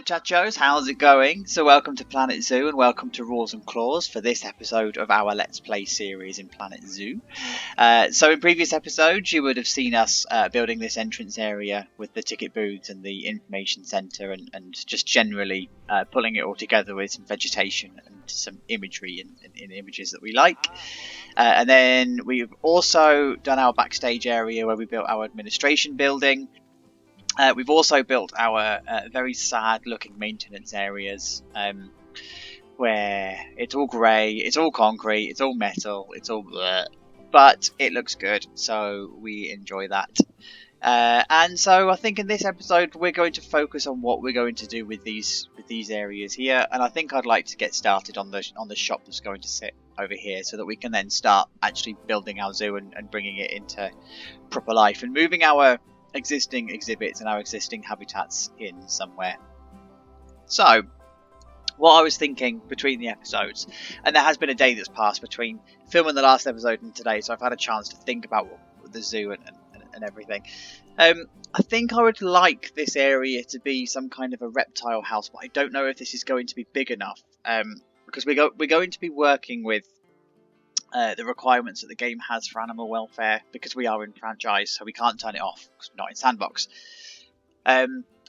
Nerdchachos, how's it going? So welcome to Planet Zoo and welcome to Roars and Claws for this episode of our Let's Play series in Planet Zoo. So in previous episodes you would have seen us building this entrance area with the ticket booths and the information centre and just generally pulling it all together with some vegetation and some imagery and images that we like. And then we've also done our backstage area where we built our administration building. We've also built our very sad looking maintenance areas where it's all grey, it's all concrete, it's all metal, it's all bleh, but it looks good, so we enjoy that. And so I think in this episode we're going to focus on what we're going to do with these areas here, and I think I'd like to get started on the shop that's going to sit over here so that we can then start actually building our zoo and bringing it into proper life and moving our existing exhibits and our existing habitats in somewhere. So what I was thinking between the episodes, and there has been a day that's passed between filming the last episode and today, so I've had a chance to think about the zoo and everything. I think I would like this area to be some kind of a reptile house, but I don't know if this is going to be big enough because we're going to be working with the requirements that the game has for animal welfare because we are in franchise, so we can't turn it off because we're not in sandbox.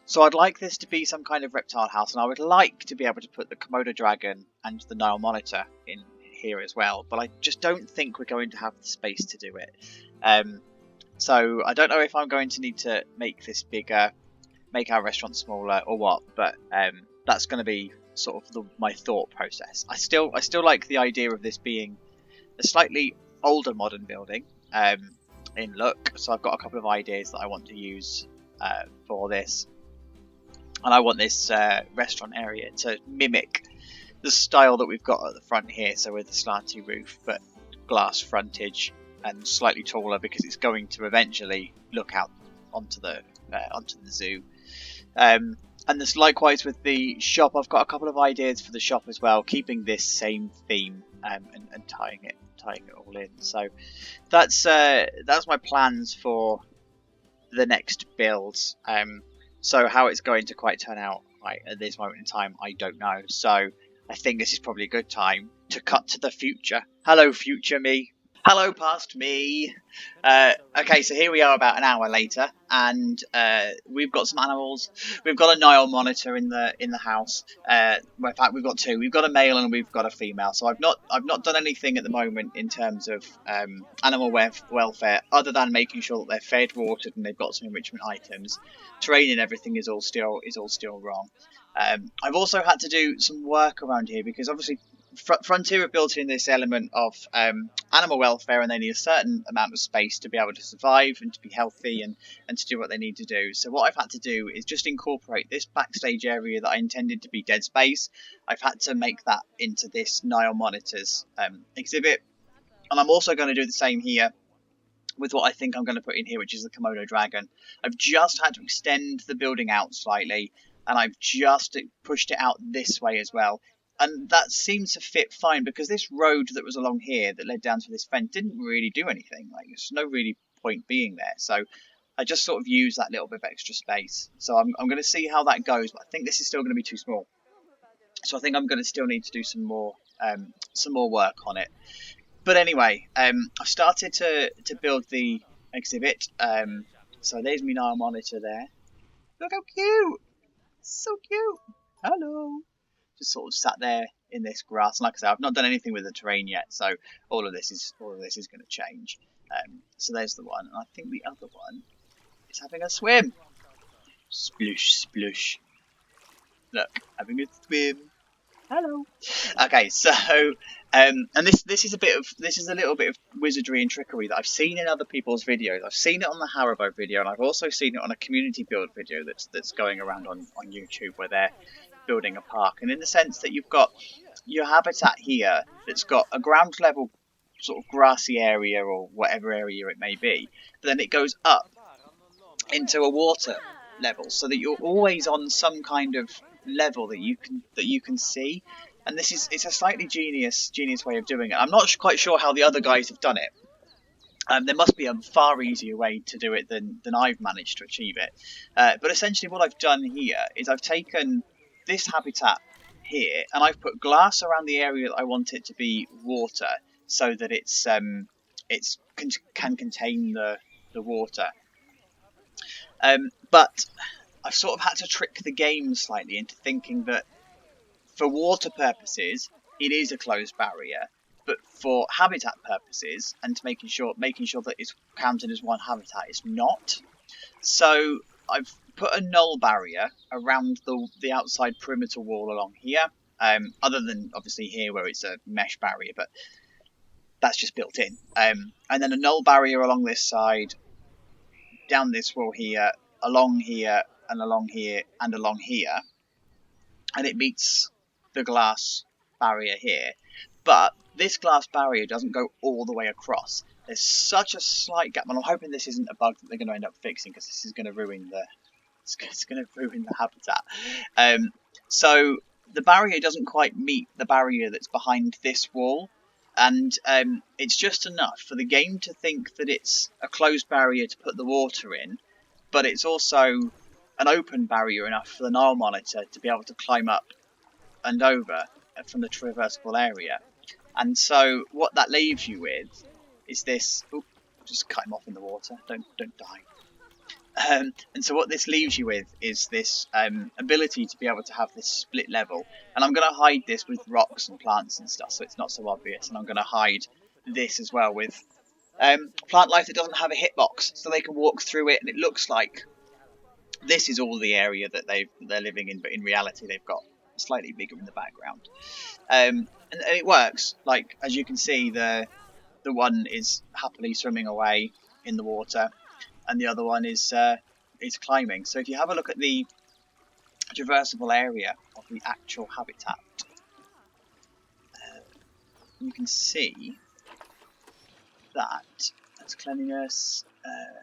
So I'd like this to be some kind of reptile house, and I would like to be able to put the Komodo Dragon and the Nile Monitor in here as well, but I just don't think we're going to have the space to do it. So I don't know if I'm going to need to make this bigger, make our restaurant smaller or what, but that's going to be sort of my thought process. I still like the idea of this being a slightly older modern building in look, so I've got a couple of ideas that I want to use for this, and I want this restaurant area to mimic the style that we've got at the front here, so with the slanty roof but glass frontage and slightly taller because it's going to eventually look out onto the zoo. And this likewise with the shop. I've got a couple of ideas for the shop as well, keeping this same theme and tying it all in. So that's my plans for the next builds. So how it's going to quite turn out at this moment in time, I don't know. So I think this is probably a good time to cut to the future. Hello, future me. Hello, past me. Okay, so here we are about an hour later, and we've got some animals. We've got a Nile Monitor in the house. Well, in fact, we've got two. We've got a male and we've got a female. So I've not done anything at the moment in terms of animal welfare, other than making sure that they're fed, watered, and they've got some enrichment items. Terrain and everything is all still wrong. I've also had to do some work around here because obviously Frontier have built in this element of animal welfare, and they need a certain amount of space to be able to survive and to be healthy and to do what they need to do. So what I've had to do is just incorporate this backstage area that I intended to be dead space. I've had to make that into this Nile Monitors exhibit, and I'm also going to do the same here with what I think I'm going to put in here, which is the Komodo Dragon. I've just had to extend the building out slightly, and I've just pushed it out this way as well. And that seems to fit fine because this road that was along here that led down to this fence didn't really do anything. Like, there's no really point being there. So I just sort of used that little bit of extra space. So I'm going to see how that goes, but I think this is still going to be too small. So I think I'm going to still need to do some more work on it. But anyway, I've started to build the exhibit. So there's my Nile Monitor there. Look how cute! So cute! Hello! Just sort of sat there in this grass. And like I said, I've not done anything with the terrain yet, so all of this is going to change. So there's the one. And I think the other one is having a swim. Sploosh, sploosh. Look, having a swim. Hello. Okay, so and this is a little bit of wizardry and trickery that I've seen in other people's videos. I've seen it on the Haribo video, and I've also seen it on a community build video that's going around on YouTube where they're building a park. And in the sense that you've got your habitat here that's got a ground level sort of grassy area or whatever area it may be, but then it goes up into a water level so that you're always on some kind of level that you can see. And it's a slightly genius way of doing it. I'm not quite sure how the other guys have done it. There must be a far easier way to do it than I've managed to achieve it. But essentially what I've done here is I've taken this habitat here, and I've put glass around the area that I want it to be water, so that can contain the water. But I've sort of had to trick the game slightly into thinking that for water purposes it is a closed barrier, but for habitat purposes and making sure that it's counted as one habitat, it's not. So I've put a null barrier around the outside perimeter wall along here, other than obviously here where it's a mesh barrier, but that's just built in. And then a null barrier along this side, down this wall here, along here, and along here, and along here, and it meets the glass barrier here. But this glass barrier doesn't go all the way across. There's such a slight gap, and I'm hoping this isn't a bug that they're going to end up fixing, because this is going to ruin the habitat. So the barrier doesn't quite meet the barrier that's behind this wall, and it's just enough for the game to think that it's a closed barrier to put the water in, but it's also an open barrier enough for the Nile Monitor to be able to climb up and over from the traversable area. And so what that leaves you with is this. Ooh, just cut him off in the water. Don't die. And so what this leaves you with is this ability to be able to have this split level. And I'm going to hide this with rocks and plants and stuff, so it's not so obvious. And I'm going to hide this as well with plant life that doesn't have a hitbox, so they can walk through it, and it looks like this is all the area that they're living in, but in reality they've got slightly bigger in the background. And it works. Like, as you can see, the one is happily swimming away in the water, and the other one is climbing. So if you have a look at the traversable area of the actual habitat, you can see that that's cleanliness,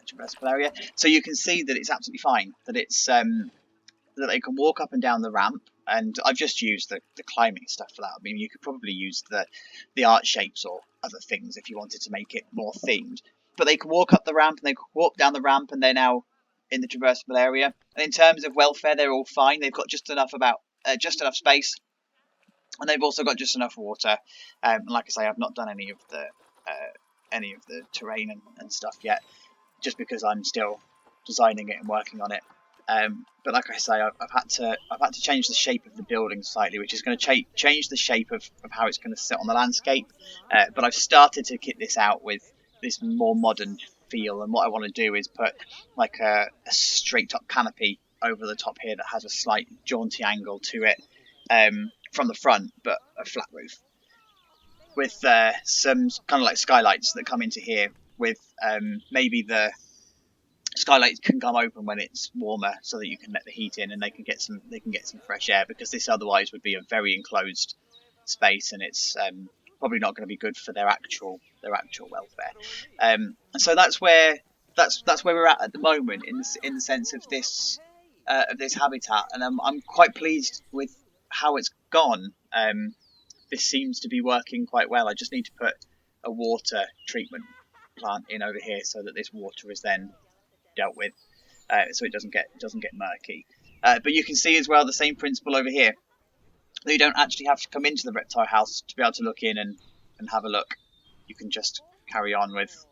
traversable area. So you can see that it's absolutely fine. That it's that they can walk up and down the ramp. And I've just used the climbing stuff for that. I mean, you could probably use the art shapes or other things if you wanted to make it more themed. But they can walk up the ramp and they can walk down the ramp, and they're now in the traversable area. And in terms of welfare, they're all fine. They've got just enough space, and they've also got just enough water. And like I say, I've not done any of the terrain and stuff yet, just because I'm still designing it and working on it. But like I say, I've had to change the shape of the building slightly, which is going to change the shape of how it's going to sit on the landscape. But I've started to kit this out with this more modern feel, and what I want to do is put like a straight top canopy over the top here that has a slight jaunty angle to it from the front, but a flat roof with some kind of like skylights that come into here, with maybe the skylights can come open when it's warmer, so that you can let the heat in and they can get some fresh air, because this otherwise would be a very enclosed space, and it's probably not going to be good for their actual welfare. And so that's where we're at the moment in the sense of this habitat, and I'm quite pleased with how it's gone. This seems to be working quite well. I just need to put a water treatment plant in over here so that this water is then dealt with, so it doesn't get murky. But you can see as well the same principle over here. You don't actually have to come into the reptile house to be able to look in and have a look. You can just carry on with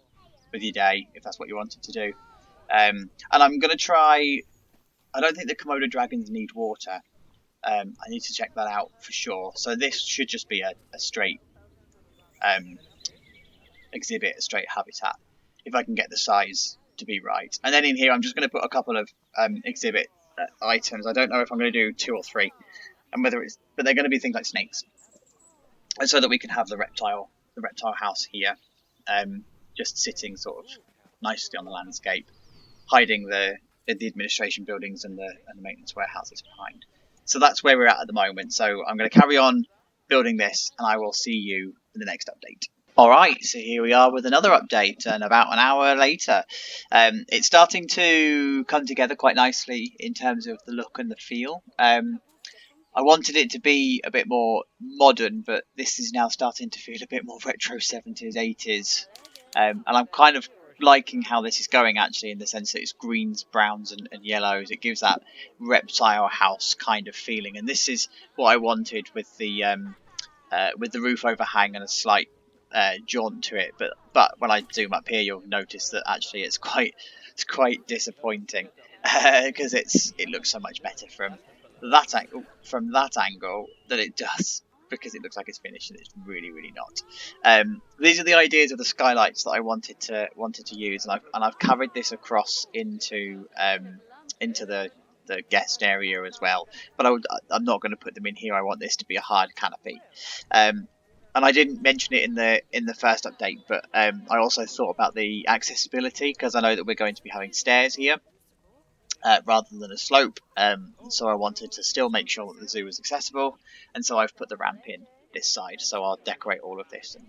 your day if that's what you wanted to do. And I'm going to try. I don't think the Komodo Dragons need water. I need to check that out for sure. So this should just be a straight exhibit, a straight habitat, if I can get the size to be right. And then in here I'm just going to put a couple of exhibit items. I don't know if I'm going to do 2 or 3, and but they're going to be things like snakes, and so that we can have the reptile house here, just sitting sort of nicely on the landscape, hiding the administration buildings and the maintenance warehouses behind. So that's where we're at the moment. So I'm going to carry on building this, and I will see you in the next update. Alright, so here we are with another update, and about an hour later. It's starting to come together quite nicely in terms of the look and the feel. I wanted it to be a bit more modern, but this is now starting to feel a bit more retro 70s, 80s. And I'm kind of liking how this is going, actually, in the sense that it's greens, browns, and yellows. It gives that reptile house kind of feeling, and this is what I wanted with the roof overhang and a slight jaunt to it. But when I zoom up here, you'll notice that actually it's quite disappointing because it looks so much better from that angle than it does, because it looks like it's finished and it's really not. These are the ideas of the skylights that I wanted to use, and I've carried this across into the guest area as well. But I'm not going to put them in here. I want this to be a hard canopy. And I didn't mention it in the first update, but I also thought about the accessibility, because I know that we're going to be having stairs here rather than a slope. So I wanted to still make sure that the zoo was accessible, and so I've put the ramp in this side. So I'll decorate all of this and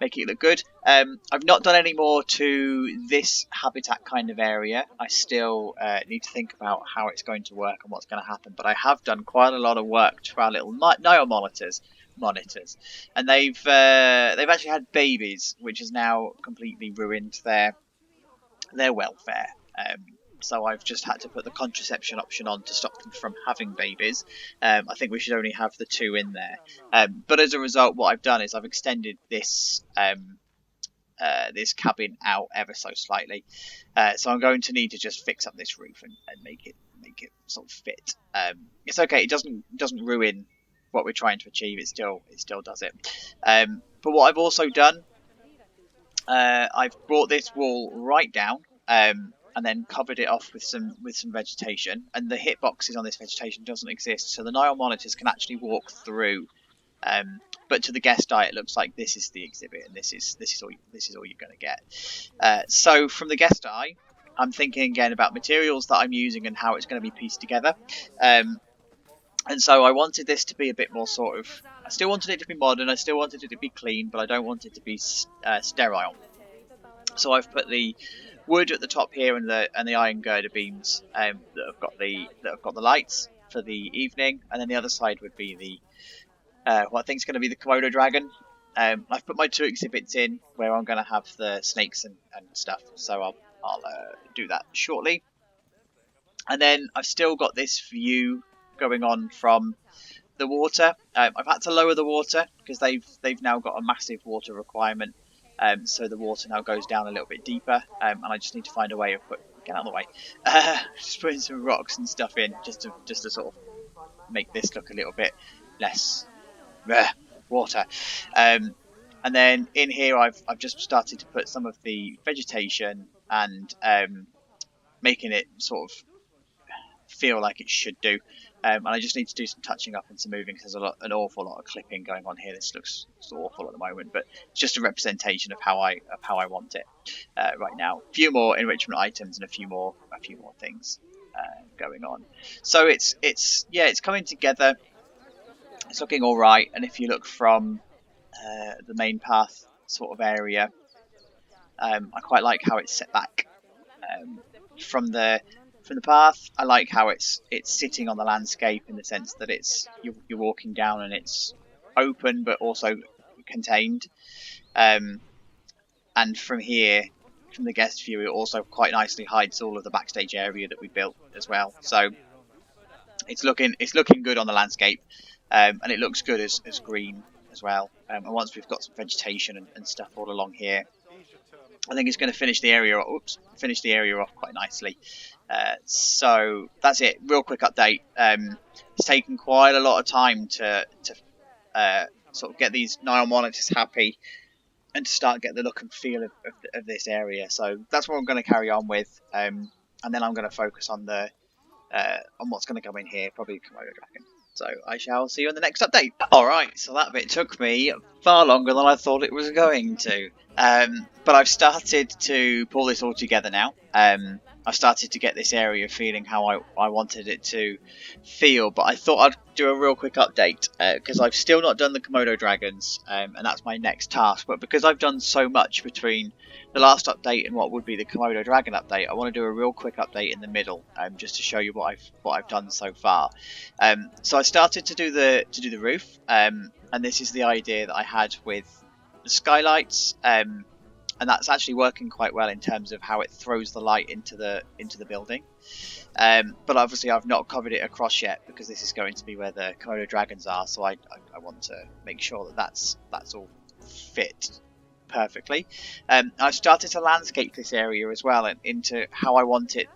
make it look good. I've not done any more to this habitat kind of area. I still need to think about how it's going to work and what's going to happen. But I have done quite a lot of work to our little Nile monitors, and they've actually had babies, which has now completely ruined their welfare. So I've just had to put the contraception option on to stop them from having babies. I think we should only have the 2 in there. But as a result, what I've done is I've extended this this cabin out ever so slightly. So I'm going to need to just fix up this roof and make it sort of fit. It's okay. It doesn't ruin what we're trying to achieve. It still does it. But what I've also done, I've brought this wall right down. And then covered it off with some vegetation, and the hitboxes on this vegetation doesn't exist, so the Nile monitors can actually walk through. But to the guest eye, it looks like this is the exhibit, and this is all you're going to get. So from the guest eye, I'm thinking again about materials that I'm using and how it's going to be pieced together. And so I wanted this to be a bit more sort of. I still wanted it to be modern. I still wanted it to be clean, but I don't want it to be sterile. So I've put the wood at the top here and the iron girder beams that have got the lights for the evening, and then the other side would be the what I think is going to be the Komodo dragon. I've put my 2 exhibits in where I'm going to have the snakes and stuff, so I'll do that shortly. And then I've still got this view going on from the water. I've had to lower the water because they've now got a massive water requirement. So the water now goes down a little bit deeper, and I just need to find a way of get out of the way, just putting some rocks and stuff in, just to sort of make this look a little bit less water. And then in here, I've just started to put some of the vegetation and making it sort of feel like it should do. And I just need to do some touching up and some moving, because there's an awful lot of clipping going on here. This looks awful at the moment, but it's just a representation of how I want it right now. A few more enrichment items and a few more things going on. So it's coming together. It's looking all right. And if you look from the main path sort of area, I quite like how it's set back from the path. I like how it's sitting on the landscape, in the sense that you're walking down and it's open but also contained. And from here, from the guest view, it also quite nicely hides all of the backstage area that we built as well. So it's looking good on the landscape, and it looks good as green as well. And once we've got some vegetation and stuff all along here, I think it's going to finish the area off quite nicely. So that's it. Real quick update. It's taken quite a lot of time to sort of get these Nile monitors happy and to start get the look and feel of this area. So that's what I'm going to carry on with, and then I'm going to focus on on what's going to come in here, probably Komodo Dragon. So I shall see you in the next update. Alright, so that bit took me far longer than I thought it was going to. But I've started to pull this all together now. I've started to get this area feeling how I wanted it to feel, but I thought I'd do a real quick update, because I've still not done the Komodo Dragons, and that's my next task. But because I've done so much between the last update and what would be the Komodo Dragon update, I want to do a real quick update in the middle, just to show you what I've done so far. So I started to do the roof, and this is the idea that I had with the skylights. and that's actually working quite well in terms of how it throws the light into the building. But obviously I've not covered it across yet because this is going to be where the Komodo Dragons are, so I want to make sure that that's all fit perfectly. I've started to landscape this area as well and into how I want it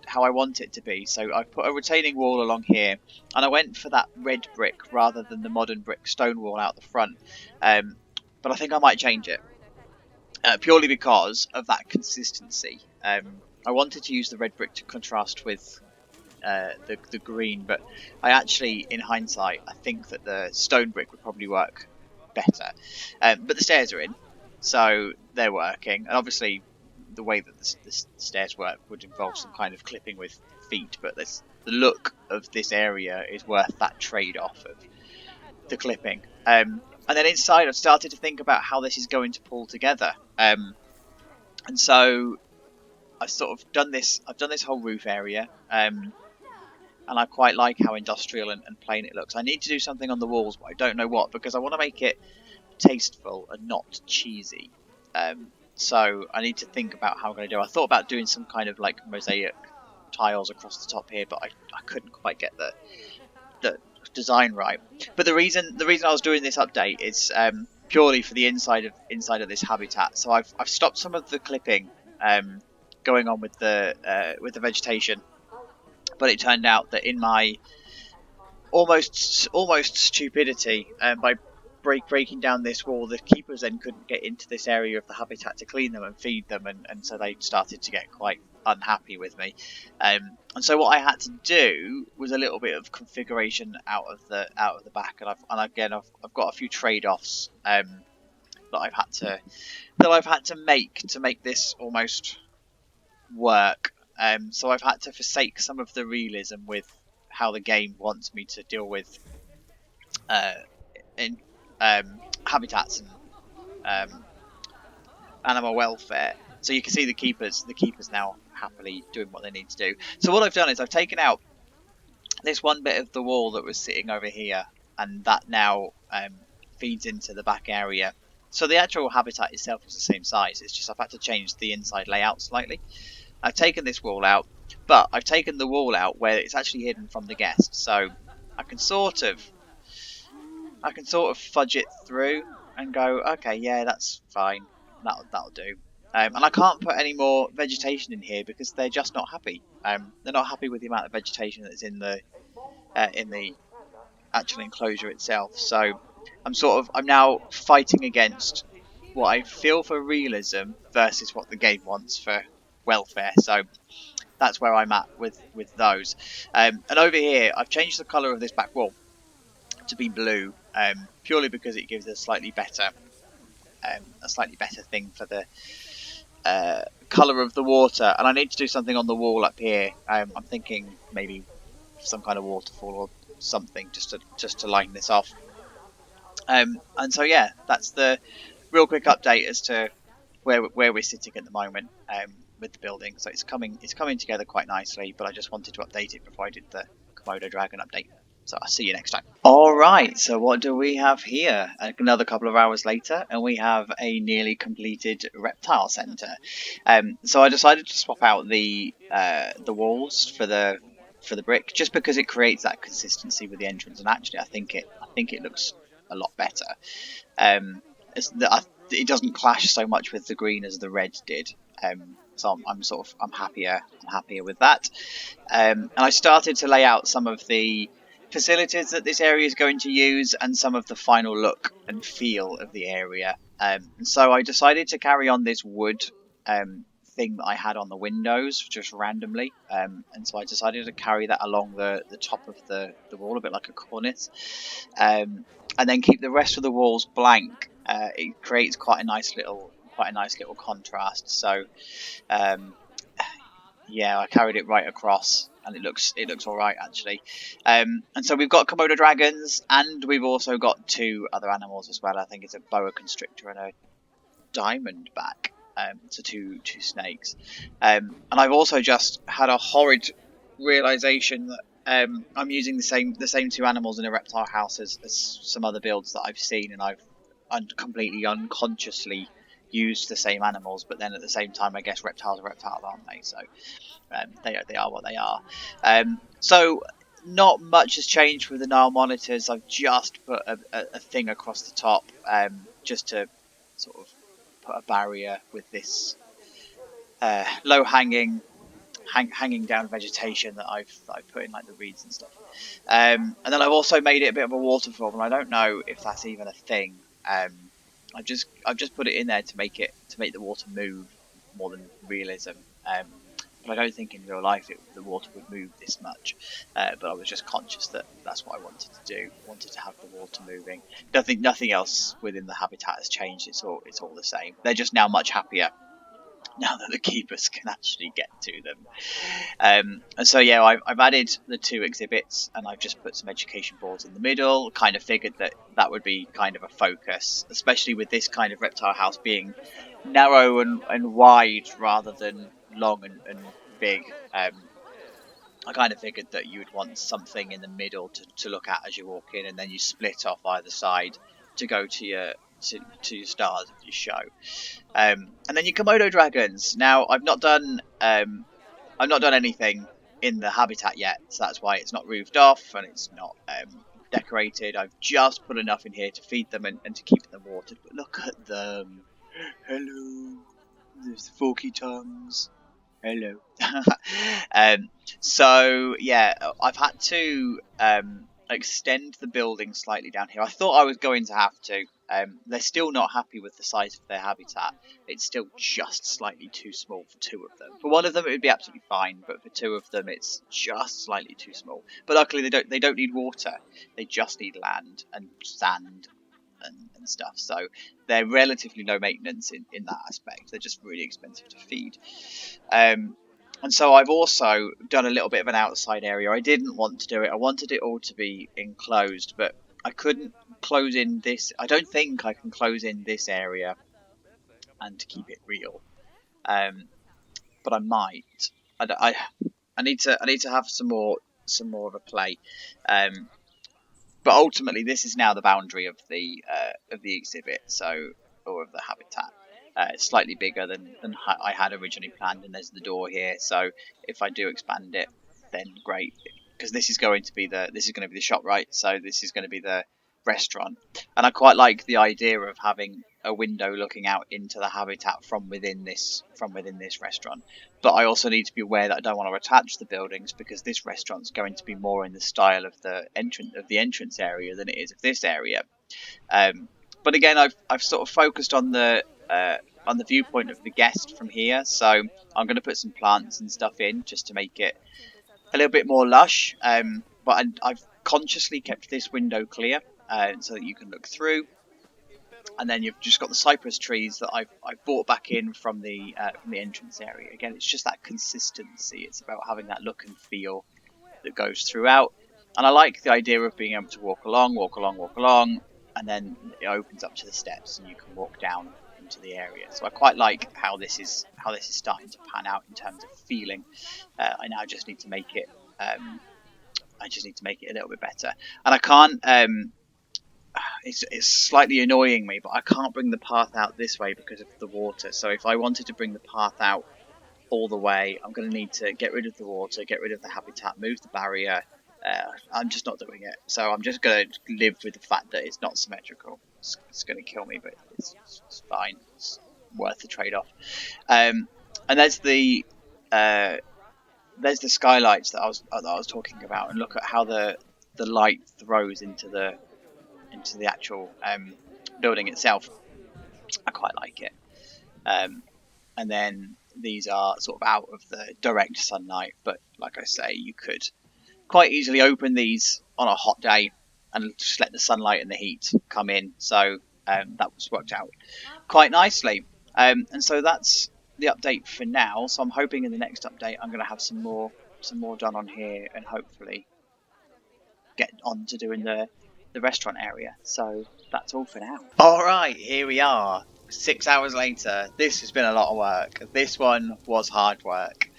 to be. So I've put a retaining wall along here, and I went for that red brick rather than the modern brick stone wall out the front. But I think I might change it purely because of that consistency. I wanted to use the red brick to contrast with the green, but I actually, in hindsight, I think that the stone brick would probably work better. But the stairs are in, so they're working, and obviously the way that the stairs work would involve some kind of clipping with feet, but the look of this area is worth that trade-off of the clipping. And then inside I've started to think about how this is going to pull together. And so I've sort of done this whole roof area, and I quite like how industrial and plain it looks. I need to do something on the walls, but I don't know what, because I want to make it tasteful and not cheesy. So I need to think about how I'm going to do it. I thought about doing some kind of like mosaic tiles across the top here, but I couldn't quite get the design right. But the reason I was doing this update is purely for the inside of this habitat. So I've stopped some of the clipping going on with the vegetation, but it turned out that in my almost stupidity, by breaking down this wall, the keepers then couldn't get into this area of the habitat to clean them and feed them, and so they started to get quite unhappy with me. And so what I had to do was a little bit of configuration out of the back, and I've got a few trade-offs that I've had to make this almost work. So I've had to forsake some of the realism with how the game wants me to deal with in habitats and animal welfare. So you can see the keepers now happily doing what they need to do. So what I've done is I've taken out this one bit of the wall that was sitting over here, and that now feeds into the back area. So the actual habitat itself is the same size. It's just I've had to change the inside layout slightly. I've taken this wall out, but I've taken the wall out where it's actually hidden from the guests. So I can sort of fudge it through and go, okay, yeah, that's fine. That'll do. And I can't put any more vegetation in here because they're just not happy. They're not happy with the amount of vegetation that's in the actual enclosure itself. So I'm now fighting against what I feel for realism versus what the game wants for welfare. So that's where I'm at with those. And over here, I've changed the colour of this back wall to be blue, purely because it gives a slightly better thing for the colour of the water. And I need to do something on the wall up here. I'm thinking maybe some kind of waterfall or something just to line this off. And so yeah, that's the real quick update as to where we're sitting at the moment with the building. So it's coming together quite nicely, but I just wanted to update it before I did the Komodo Dragon update. So I'll see you next time. Alright, so what do we have here? Another couple of hours later, and we have a nearly completed reptile centre. So I decided to swap out the walls for the brick, just because it creates that consistency with the entrance, and actually I think it looks a lot better. It doesn't clash so much with the green as the red did. So I'm happier with that. And I started to lay out some of the facilities that this area is going to use and some of the final look and feel of the area. And so I decided to carry on this wood thing that I had on the windows just randomly. And so I decided to carry that along the top of the wall, a bit like a cornice. And then keep the rest of the walls blank. It creates quite a nice little contrast. So yeah, I carried it right across, and it looks all right actually. And so we've got Komodo dragons, and we've also got two other animals as well. I think it's a boa constrictor and a diamondback. So two snakes. And I've also just had a horrid realization that I'm using the same two animals in a reptile house as some other builds that I've seen, and I've completely unconsciously use the same animals, but then at the same time, I guess reptiles are reptiles, aren't they? So they are what they are. So not much has changed with the Nile Monitors. I've just put a thing across the top just to sort of put a barrier with this low hanging down vegetation that I've put in, like the reeds and stuff. And then I've also made it a bit of a waterfall, and I don't know if that's even a thing. I've just put it in there to make the water move more than realism. But I don't think in real life the water would move this much. But I was just conscious that that's what I wanted to do. I wanted to have the water moving. Nothing else within the habitat has changed. It's all the same. They're just now much happier now that the keepers can actually get to them. And so yeah, I've added the 2 exhibits, and I've just put some education boards in the middle. Kind of figured that would be kind of a focus, especially with this kind of reptile house being narrow and wide rather than long and big. I kind of figured that you would want something in the middle to look at as you walk in, and then you split off either side to go to your stars of your show. And then your Komodo Dragons. Now I've not done anything in the habitat yet, so that's why it's not roofed off and it's not decorated. I've just put enough in here to feed them and to keep them watered. But look at them. Hello. There's the forky tongues. Hello. So yeah, I've had to extend the building slightly down here. I thought I was going to have to. They're still not happy with the size of their habitat. It's still just slightly too small for 2 of them. For 1 of them, it would be absolutely fine, but for 2 of them, it's just slightly too small. But luckily, they don't need water. They just need land and sand and stuff. So they're relatively low maintenance in that aspect. They're just really expensive to feed. And so I've also done a little bit of an outside area. I didn't want to do it. I wanted it all to be enclosed, but I couldn't close in this. I don't think I can close in this area and to keep it real. But I might. I need to have some more of a play. But ultimately, this is now the boundary of the exhibit, or of the habitat. It's slightly bigger than I had originally planned, and there's the door here. So if I do expand it, then great, because this is going to be the shop, right? So this is going to be the restaurant, and I quite like the idea of having a window looking out into the habitat from within this restaurant. But I also need to be aware that I don't want to attach the buildings, because this restaurant's going to be more in the style of the entrance area than it is of this area. But again, I've sort of focused on the viewpoint of the guest from here, so I'm going to put some plants and stuff in just to make it a little bit more lush. But I've consciously kept this window clear so that you can look through. And then you've just got the cypress trees that I've brought back in from the entrance area. Again, it's just that consistency. It's about having that look and feel that goes throughout. And I like the idea of being able to walk along, and then it opens up to the steps, and you can walk down into the area. So I quite like how this is starting to pan out in terms of feeling. I now just need to make it. I just need to make it a little bit better, and I can't. It's slightly annoying me, but I can't bring the path out this way because of the water. So if I wanted to bring the path out all the way, I'm going to need to get rid of the water, get rid of the habitat, move the barrier. I'm just not doing it. So I'm just going to live with the fact that it's not symmetrical. It's going to kill me, but it's fine. It's worth the trade-off. And there's the skylights that I was talking about, and look at how the light throws into the actual building itself. I quite like it. And then these are sort of out of the direct sunlight, but like I say, you could quite easily open these on a hot day and just let the sunlight and the heat come in. So that was worked out quite nicely. And so that's the update for now. So I'm hoping in the next update I'm going to have some more done on here, and hopefully get on to doing the restaurant area. So that's all for now. Alright, here we are, 6 hours later. This has been a lot of work. This one was hard work.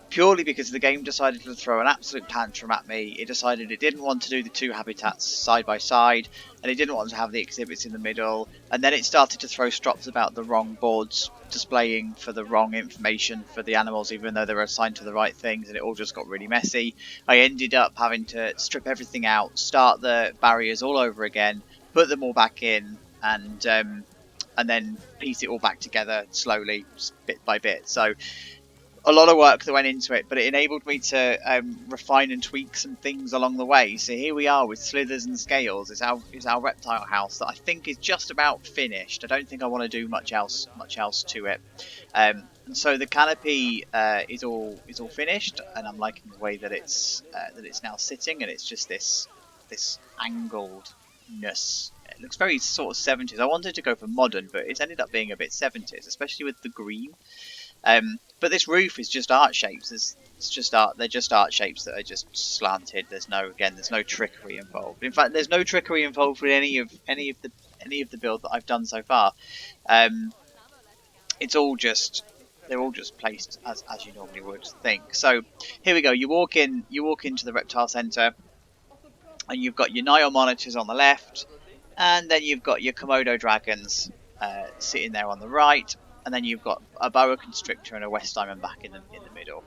purely because the game decided to throw an absolute tantrum at me. It decided it didn't want to do the two habitats side by side, and it didn't want to have the exhibits in the middle, and then it started to throw strops about the wrong boards displaying for the wrong information for the animals, even though they were assigned to the right things, and it all just got really messy. I ended up having to strip everything out, start the barriers all over again, put them all back in, and then piece it all back together slowly, bit by bit. So a lot of work that went into it, but it enabled me to refine and tweak some things along the way. So here we are with Slithers and Scales. It's our reptile house that I think is just about finished. I don't think I want to do much else to it. And so the canopy is all finished, and I'm liking the way that it's now sitting, and it's just this angledness. It looks very sort of 70s. I wanted to go for modern, but it's ended up being a bit 70s, especially with the green. But this roof is just art shapes. It's just art. They're just art shapes that are just slanted. There's no trickery involved. In fact, there's no trickery involved with any of the build that I've done so far. It's all just they're all just placed as you normally would think. So here we go. You walk into the reptile center, and you've got your Nile Monitors on the left, and then you've got your Komodo Dragons sitting there on the right. And then you've got a boa constrictor and a West Diamondback in the middle.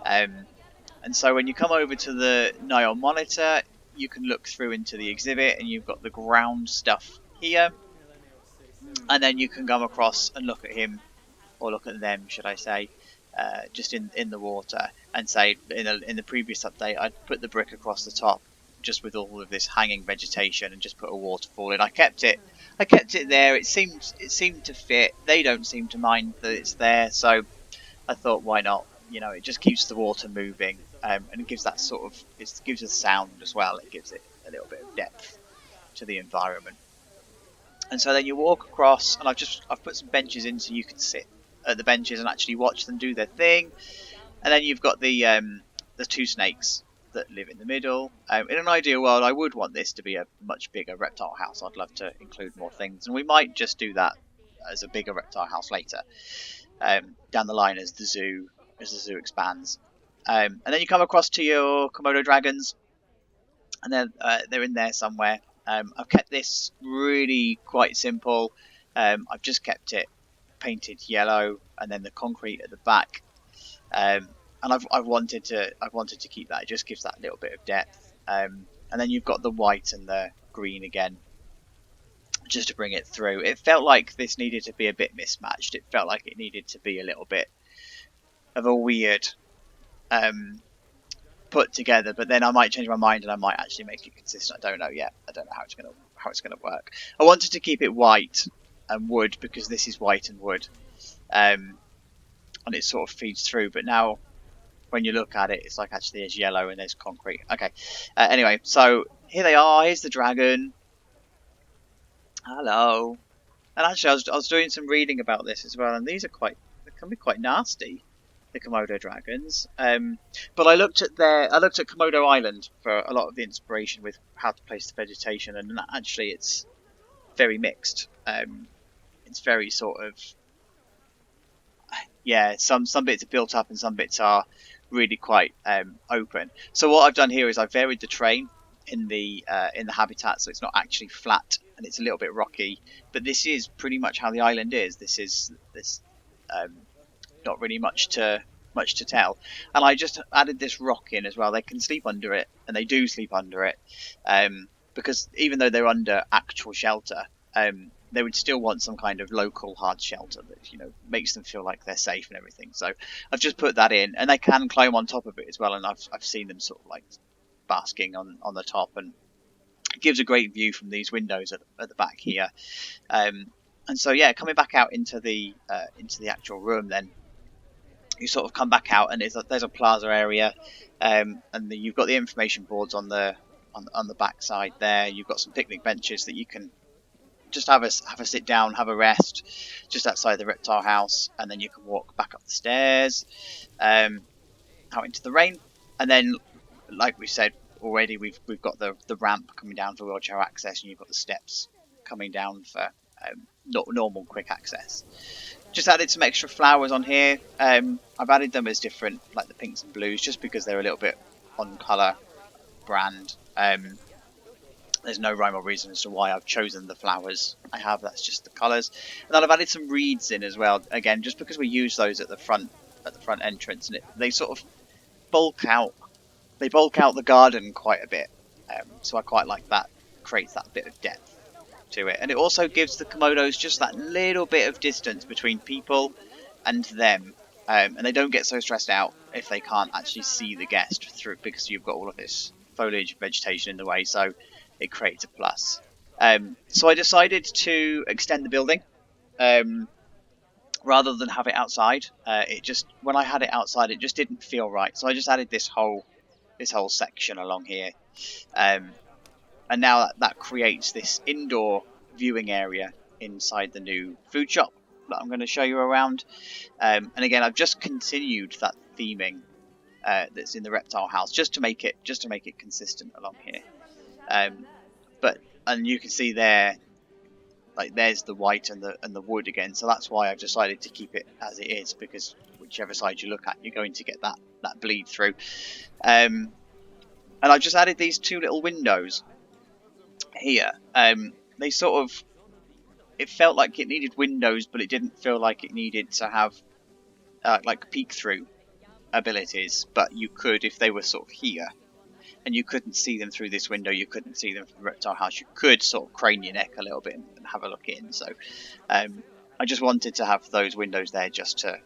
And so when you come over to the Nile Monitor, you can look through into the exhibit, and you've got the ground stuff here. And then you can come across and look at him, or look at them, should I say, just in the water. And say in the previous update, I'd put the brick across the top, just with all of this hanging vegetation, and just put a waterfall in. I kept it there. It seemed to fit. They don't seem to mind that it's there, so I thought, why not? You know, it just keeps the water moving, and it gives that sort of it gives it sound as well. It gives it a little bit of depth to the environment. And so then you walk across, and I've put some benches in so you can sit at the benches and actually watch them do their thing. And then you've got the two snakes that live in the middle. In an ideal world, I would want this to be a much bigger reptile house. I'd love to include more things, and we might just do that as a bigger reptile house later, down the line as the zoo expands. And then you come across to your Komodo Dragons, and then they're in there somewhere. I've kept this really quite simple. I've just kept it painted yellow, and then the concrete at the back. And I've wanted to keep that. It just gives that little bit of depth. And then you've got the white and the green again, just to bring it through. It felt like this needed to be a bit mismatched. It felt like it needed to be a little bit of a weird put together. But then I might change my mind, and I might actually make it consistent. I don't know yet. I don't know how it's gonna work. I wanted to keep it white and wood, because this is white and wood, and it sort of feeds through. But now, when you look at it, it's like actually there's yellow and there's concrete. Okay. Anyway, so here they are. Here's the dragon. Hello. And actually, I was doing some reading about this as well, and they can be quite nasty, the Komodo dragons. But I looked at Komodo Island for a lot of the inspiration with how to place the vegetation, and actually it's very mixed. It's very sort of, yeah, some bits are built up and some bits are really quite open. So what I've done here is I've varied the terrain in the habitat, so it's not actually flat and it's a little bit rocky. But this is pretty much how the island is. This not really much to tell. And I just added this rock in as well. They can sleep under it, and they do sleep under it, because even though they're under actual shelter, they would still want some kind of local hard shelter that, you know, makes them feel like they're safe and everything. So I've just put that in, and they can climb on top of it as well. And I've seen them sort of like basking on the top, and it gives a great view from these windows at the back here. And so yeah, coming back out into the actual room, then you sort of come back out, and there's a plaza area, and you've got the information boards on the back side there. You've got some picnic benches that you can just have a sit down, have a rest, just outside the reptile house, and then you can walk back up the stairs, out into the rain, and then, like we said already, we've got the ramp coming down for wheelchair access, and you've got the steps coming down for normal quick access. Just added some extra flowers on here. I've added them as different, like the pinks and blues, just because they're a little bit on colour brand. There's no rhyme or reason as to why I've chosen the flowers I have. That's just the colours. And then I've added some reeds in as well. Again, just because we use those at the front entrance, and they sort of bulk out. They bulk out the garden quite a bit. So I quite like that. Creates that bit of depth to it, and it also gives the Komodos just that little bit of distance between people and them, and they don't get so stressed out if they can't actually see the guest through, because you've got all of this foliage and vegetation in the way, so it creates a plus. So I decided to extend the building rather than have it outside. It just, when I had it outside, it just didn't feel right, so I just added this whole section along here. And now that creates this indoor viewing area inside the new food shop that I'm going to show you around. And again, I've just continued that theming that's in the reptile house just to make it consistent along here. And you can see there, like there's the white and the wood again. So that's why I've decided to keep it as it is, because whichever side you look at, you're going to get that bleed through. And I've just added these two little windows here. They sort of, it felt like it needed windows, but it didn't feel like it needed to have like peek through abilities. But you could, if they were sort of here and you couldn't see them through this window, you couldn't see them from the reptile house, you could sort of crane your neck a little bit and have a look in. So I just wanted to have those windows there just to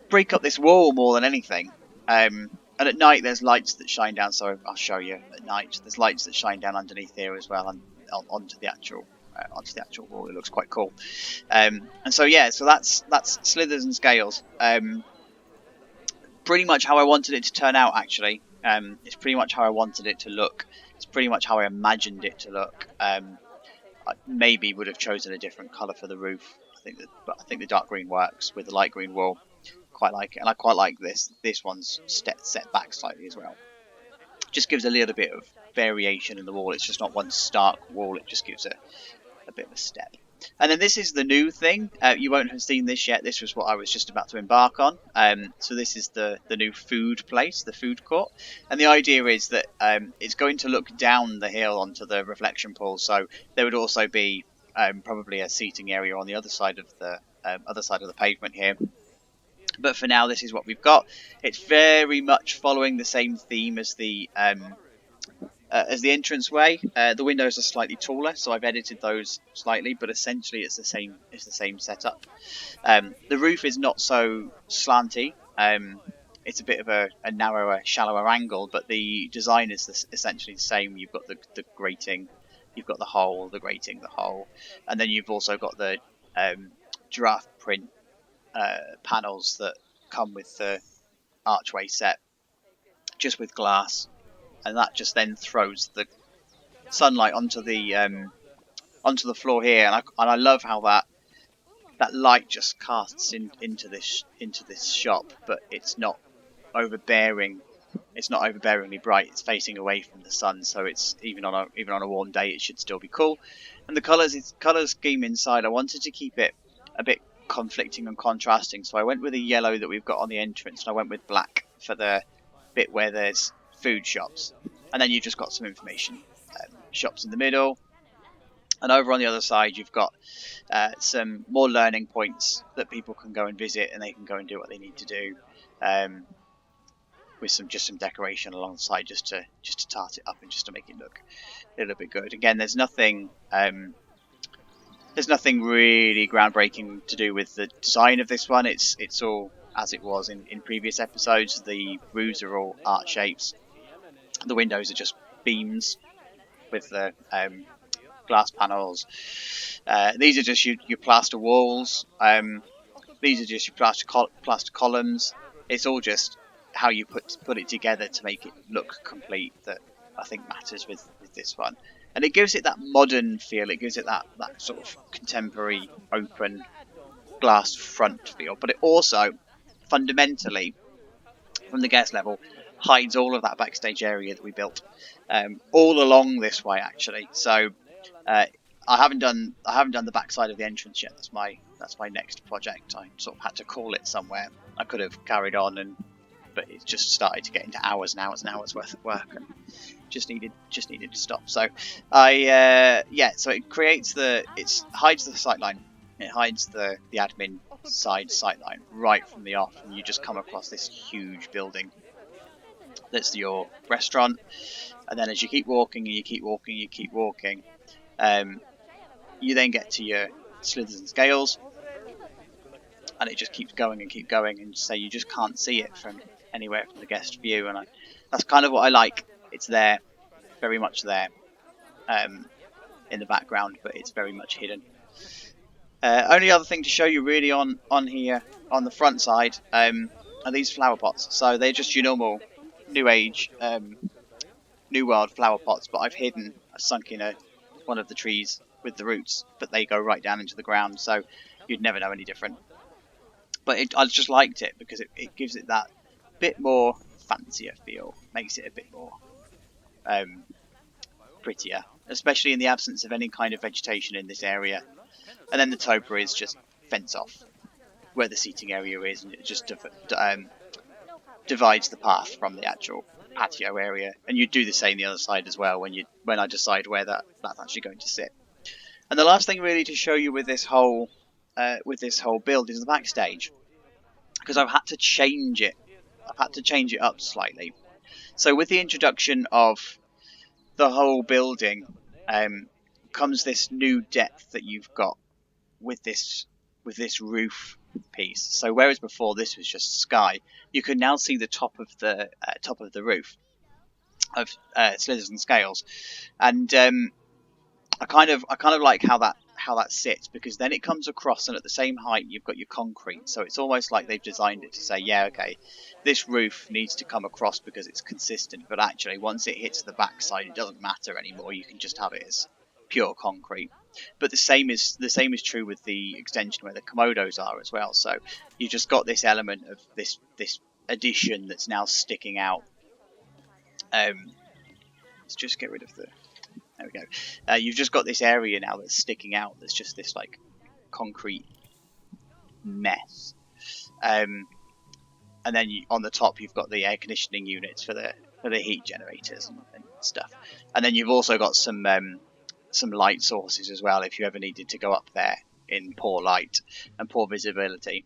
break up this wall more than anything. And at night there's lights that shine down, so I'll show you at night. There's lights that shine down underneath here as well, and onto the actual wall. It looks quite cool. And so yeah, so that's Slithers and Scales. Pretty much how I wanted it to turn out, actually. It's pretty much how I wanted it to look. It's pretty much how I imagined it to look. I maybe would have chosen a different colour for the roof. But I think the dark green works with the light green wall. Quite like it, and I quite like this one's set back slightly as well. Just gives a little bit of variation in the wall. It's just not one stark wall, it just gives a bit of a step. And then this is the new thing. You won't have seen this yet. This was what I was just about to embark on. So this is the new food place, the food court, and the idea is that it's going to look down the hill onto the reflection pool, so there would also be probably a seating area on the other side of the pavement here. But for now, this is what we've got. It's very much following the same theme as the entranceway. The windows are slightly taller, so I've edited those slightly, but essentially it's the same setup. The roof is not so slanty. It's a bit of a narrower, shallower angle, but the design is essentially the same. You've got the grating, you've got the hole, the grating, the hole, and then you've also got the giraffe print panels that come with the archway set, just with glass, and that just then throws the sunlight onto the floor here, and I love how that light just casts into this shop, but it's not overbearing. It's not overbearingly bright. It's facing away from the sun, so it's even on a warm day, it should still be cool. And the colour scheme inside, I wanted to keep it a bit conflicting and contrasting, so I went with a yellow that we've got on the entrance, and I went with black for the bit where there's food shops, and then you've just got some information shops in the middle, and over on the other side you've got some more learning points that people can go and visit, and they can go and do what they need to do, with some decoration alongside, just to tart it up and just to make it look a little bit good. Again, there's nothing really groundbreaking to do with the design of this one. It's all as it was in previous episodes. The roofs are all art shapes. The windows are just beams with the glass panels. These are just your plaster walls. These are just your plaster columns. It's all just how you put it together to make it look complete that I think matters with this one. And it gives it that modern feel. It gives it that sort of contemporary, open, glass front feel. But it also, fundamentally, from the guest level, hides all of that backstage area that we built all along this way, actually. So I haven't done the backside of the entrance yet. That's That's my next project. I sort of had to call it somewhere. I could have carried on, but it just started to get into hours and hours and hours worth of work, and just needed to stop. So so it creates it hides the sightline. It hides the admin side sightline right from the off, and you just come across this huge building that's your restaurant. And then as you keep walking and you keep walking, you then get to your Slithers Scales, and it just keeps going and keep going, and so you just can't see it from anywhere from the guest view. And that's kind of what I like. It's there, very much there, in the background, but it's very much hidden. Only other thing to show you really on here on the front side are these flower pots. So they're just your normal New Age, New World flower pots, but I've sunk in one of the trees with the roots, but they go right down into the ground, so you'd never know any different. But I just liked it because it gives it that bit more fancier feel, makes it a bit more prettier, especially in the absence of any kind of vegetation in this area. And then the topa is just fence off where the seating area is, and it just divides the path from the actual patio area. And you do the same the other side as well when I decide where that's actually going to sit. And the last thing really to show you with this whole build is the backstage, because I've had to change it. I've had to change it up slightly. So with the introduction of the whole building, comes this new depth that you've got with this roof piece. So whereas before this was just sky, you can now see the top of the roof of Slithers and Scales, and I kind of like how that sits, because then it comes across, and at the same height you've got your concrete. So it's almost like they've designed it to say, yeah, okay, this roof needs to come across because it's consistent, but actually once it hits the backside it doesn't matter anymore. You can just have it as pure concrete. But the same is true with the extension where the Komodos are as well. So you've just got this element of this addition that's now sticking out. Let's just get rid of the. There we go. You've just got this area now that's sticking out. That's just this like concrete mess. And then on the top you've got the air conditioning units for the heat generators and stuff. And then you've also got some light sources as well, if you ever needed to go up there in poor light and poor visibility.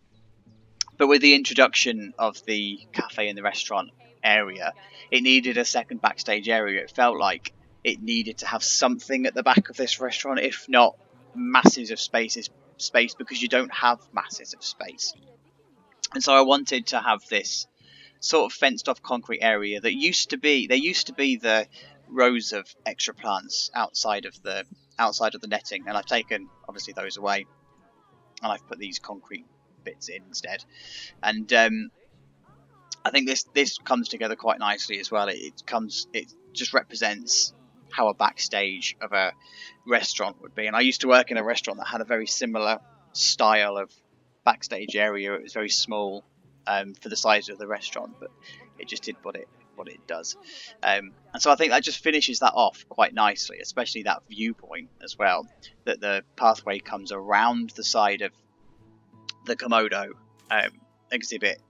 But with the introduction of the cafe and the restaurant area, it needed a second backstage area. It felt like it needed to have something at the back of this restaurant, if not masses of space, because you don't have masses of space. And so I wanted to have this sort of fenced off concrete area that used to be the rows of extra plants outside of the netting, and I've taken obviously those away, and I've put these concrete bits in instead. And I think this comes together quite nicely as well. It just represents how a backstage of a restaurant would be. And I used to work in a restaurant that had a very similar style of backstage area. It was very small for the size of the restaurant, but it just did what it does. And so I think that just finishes that off quite nicely, especially that viewpoint as well, that the pathway comes around the side of the Komodo exhibit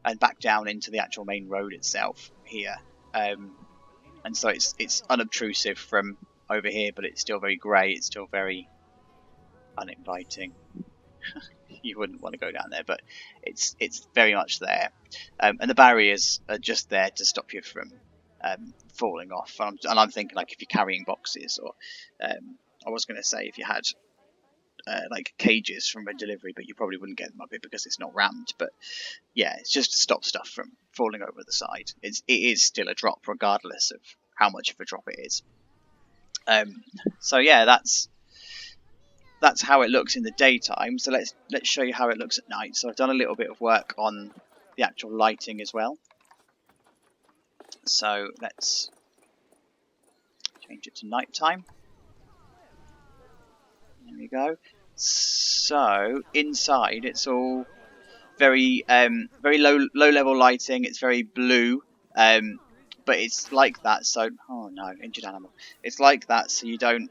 and back down into the actual main road itself here. And so it's unobtrusive from over here, but it's still very grey. It's still very uninviting. You wouldn't want to go down there, but it's very much there. And the barriers are just there to stop you from falling off. And I'm thinking, like, if you're carrying boxes, or I was going to say if you had like cages from a delivery, but you probably wouldn't get them up it because it's not rammed. But yeah, it's just to stop stuff from falling over the side. It is still a drop, regardless of how much of a drop it is. So yeah, that's how it looks in the daytime. So let's show you how it looks at night. So I've done a little bit of work on the actual lighting as well. So let's change it to nighttime. There we go. So inside, it's all very low level lighting. It's very blue, but it's like that. So oh no, injured animal. It's like that, so you don't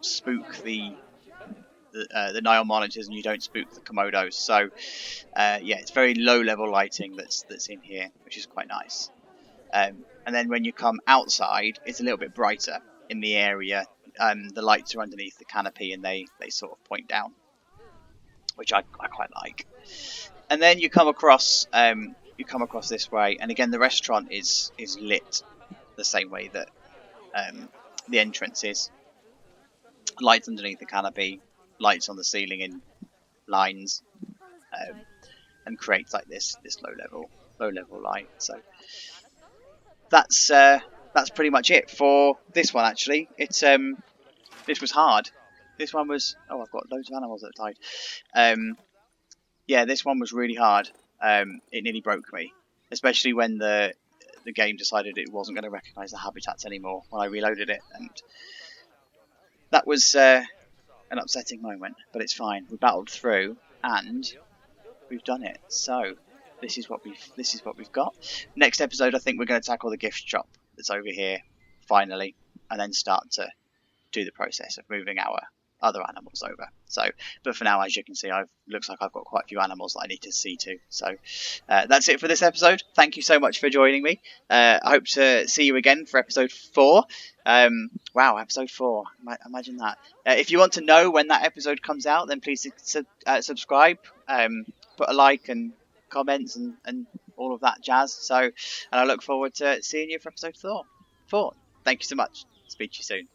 spook the Nile Monitors, and you don't spook the Komodos. So yeah, it's very low level lighting that's in here, which is quite nice. And then when you come outside, it's a little bit brighter in the area. The lights are underneath the canopy, and they sort of point down, which I quite like. And then you come across this way, and again the restaurant is lit the same way that the entrance is. Lights underneath the canopy, lights on the ceiling in lines, and creates like this low level light. So that's pretty much it for this one. Actually, it's this was hard. This one was I've got loads of animals that died. Yeah, this one was really hard. It nearly broke me, especially when the game decided it wasn't going to recognise the habitats anymore when I reloaded it, and that was an upsetting moment. But it's fine. We battled through, and we've done it. So this is what we've got. Next episode, I think we're going to tackle the gift shop that's over here finally, and then start to do the process of moving our other animals over. So, but for now, as you can see, looks like I've got quite a few animals that I need to see to. So that's it for this episode. Thank you so much for joining me. I hope to see you again for episode 4. Wow, episode 4. Imagine that. If you want to know when that episode comes out, then please subscribe, put a like and comments and all of that jazz. So, and I look forward to seeing you for episode 4. Thank you so much. Speak to you soon.